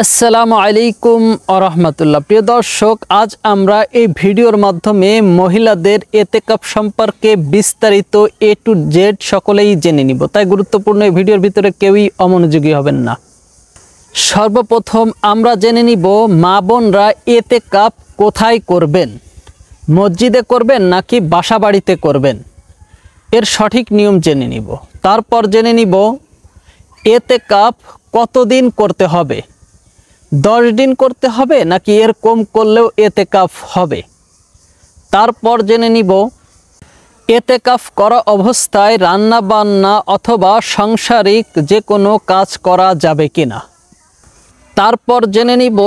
আসসালামু আলাইকুম আরহামাতুল্লাহ। প্রিয় দর্শক, আজ আমরা এই ভিডিওর মাধ্যমে মহিলাদের এতেকাফ সম্পর্কে বিস্তারিত A to Z সকলেই জেনে নিব, তাই গুরুত্বপূর্ণ এই ভিডিওর ভিতরে কেউই অমনোযোগী হবেন না। সর্বপ্রথম আমরা জেনে নিব মা বোনরা এতেকাফ কোথায় করবেন, মসজিদে করবেন নাকি বাসা বাড়িতে করবেন, এর সঠিক নিয়ম জেনে নিব। তারপর জেনে নিব এতেকাফ কতদিন করতে হবে, 10 দিন করতে হবে নাকি এর কম করলেও এতেকাফ হবে। তারপর জেনে নিব এতেকাফ করা অবস্থায় রান্না বান্না অথবা সাংসারিক যে কোনো কাজ করা যাবে কিনা। তারপর জেনে নিব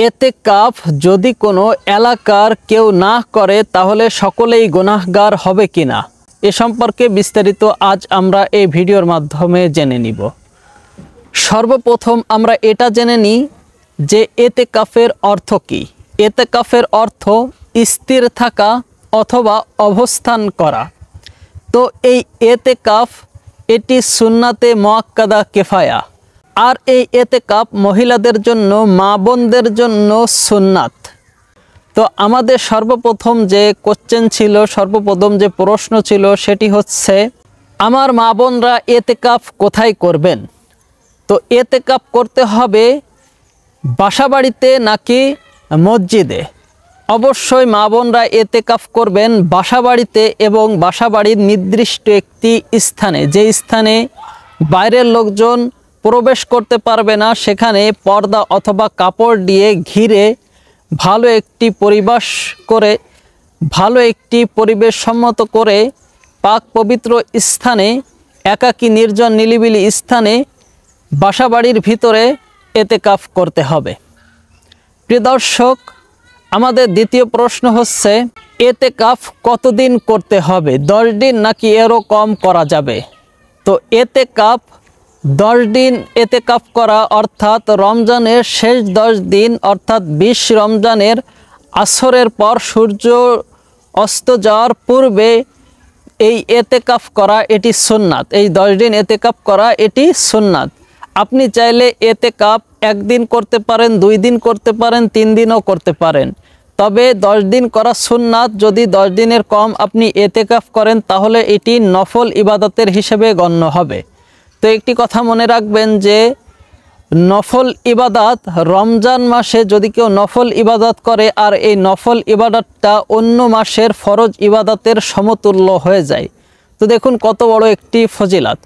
এতেকাফ যদি কোনো এলাকার কেউ না করে তাহলে সকলেই গুনাহগার হবে কিনা। এ সম্পর্কে বিস্তারিত আজ আমরা এই ভিডিওর মাধ্যমে জেনে নিব। সর্বপ্রথম আমরা এটা জেনে নিই যে এতেকাফের অর্থ কী। এতেকাফের অর্থ স্থির থাকা অথবা অবস্থান করা। তো এই এতেকাফ এটি সুন্নাতে মুআক্কাদা কিফায়া, আর এই এতেকাফ মহিলাদের জন্য, মা বোনদের জন্য সুন্নাত। তো আমাদের সর্বপ্রথম যে কোশ্চেন ছিল, সর্বপ্রথম যে প্রশ্ন ছিল সেটি হচ্ছে আমার মা বোনরা এতেকাফ কোথায় করবেন। তো এতেকাফ করতে হবে বাসাবাড়িতে নাকি মসজিদে। অবশ্যই মা বোনরা এতেকাফ করবেন বাসাবাড়িতে এবং বাসাবাড়ির নির্দিষ্ট একটি স্থানে, যে স্থানে বাইরের লোকজন প্রবেশ করতে পারবে না, সেখানে পর্দা অথবা কাপড় দিয়ে ঘিরে ভালো একটি পরিবেশ সম্মত করে পাক পবিত্র স্থানে, একাকী নির্জন নিলিবিলি স্থানে বাসাবাড়ির ভিতরে এতেকাফ করতে হবে। প্রিয় দর্শক, আমাদের দ্বিতীয় প্রশ্ন হচ্ছে এতেকাফ কতদিন করতে হবে, 10 দিন নাকি এরও কম করা যাবে। তো এতেকাফ 10 দিন এতেকাফ করা, অর্থাৎ রমজানের শেষ 10 দিন, অর্থাৎ 20 রমজানের আসরের পর সূর্য অস্ত যাওয়ার পূর্বে এই এতেকাফ করা এটি সুন্নাত। এই 10 দিন এতেকাফ করা এটি সুন্নাত। আপনি চাইলে এতেকাফ 1 দিন করতে পারেন, 2 দিন করতে পারেন, 3 দিনও করতে পারেন, তবে 10 দিন করা সুন্নাত। যদি 10 দিনের কম আপনি এতেকাফ করেন তাহলে এটি নফল ইবাদতের হিসেবে গণ্য হবে। তো একটি কথা মনে রাখবেন যে নফল ইবাদত রমজান মাসে যদি কেউ নফল ইবাদত করে আর এই নফল ইবাদতটা অন্য মাসের ফরজ ইবাদতের সমতুল্য হয়ে যায়। তো দেখুন কত বড় একটি ফজিলাত।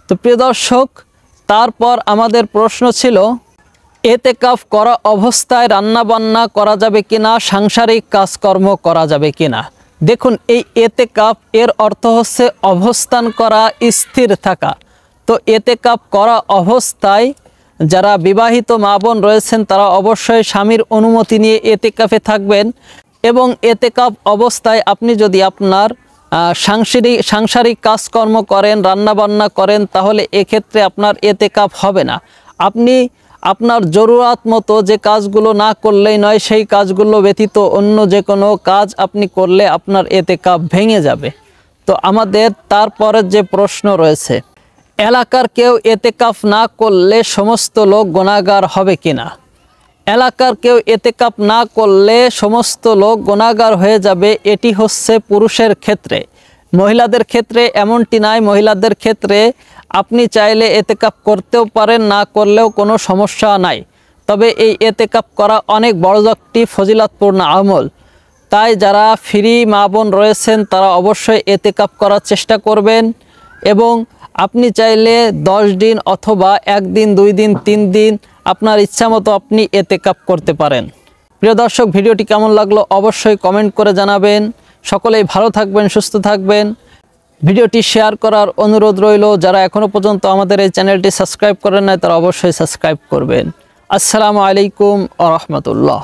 তো প্রিয় দর্শক, তারপর আমাদের প্রশ্ন ছিল এতেকাফ করা অবস্থায় রান্না বান্না করা যাবে কিনা, সাংসারিক কাজকর্ম করা যাবে কিনা। দেখুন এই এতেকাফ এর অর্থ হচ্ছে অবস্থান করা, স্থির থাকা। তো এতেকাফ করা অবস্থায় যারা বিবাহিত মা বোন রয়েছেন তারা অবশ্যই স্বামীর অনুমতি নিয়ে এতেকাফে থাকবেন, এবং এতেকাফ অবস্থায় আপনি যদি আপনার সাংসারিক কাজকর্ম করেন, রান্নাবান্না করেন, তাহলে এক্ষেত্রে আপনার এতেকাফ হবে না। আপনি আপনার জরুরত মতো যে কাজগুলো না করলেই নয়, সেই কাজগুলো ব্যতীত অন্য যে কোনো কাজ আপনি করলে আপনার এতেকাফ ভেঙে যাবে। তো আমাদের তারপরের যে প্রশ্ন রয়েছে, এলাকার কেউ এতেকাফ না করলে সমস্ত লোক গুনাহগার হবে কিনা। এলাকার কেউ এতেকাফ না করলে সমস্ত লোক গুনাহগার হয়ে যাবে, এটি হচ্ছে পুরুষের ক্ষেত্রে। মহিলাদের ক্ষেত্রে এমনটি নাই। মহিলাদের ক্ষেত্রে আপনি চাইলে এতেকাফ করতেও পারেন, না করলেও কোনো সমস্যা নাই। তবে এই এতেকাফ করা অনেক বড় একটি ফজিলতপূর্ণ আমল। তাই যারা ফ্রি মা বোন রয়েছেন তারা অবশ্যই এতেকাফ করার চেষ্টা করবেন, এবং আপনি চাইলে 10 দিন অথবা 1 দিন, 2 দিন, 3 দিন আপনার ইচ্ছা মতো আপনি এতেকাফ করতে পারেন। প্রিয় দর্শক, ভিডিওটি কেমন লাগলো অবশ্যই কমেন্ট করে জানাবেন। সকলেই ভালো থাকবেন, সুস্থ থাকবেন। ভিডিওটি শেয়ার করার অনুরোধ রইল। যারা এখনও পর্যন্ত আমাদের এই চ্যানেলটি সাবস্ক্রাইব করেন নাই তারা অবশ্যই সাবস্ক্রাইব করবেন। আসসালামু আলাইকুম ওয়া রাহমাতুল্লাহ।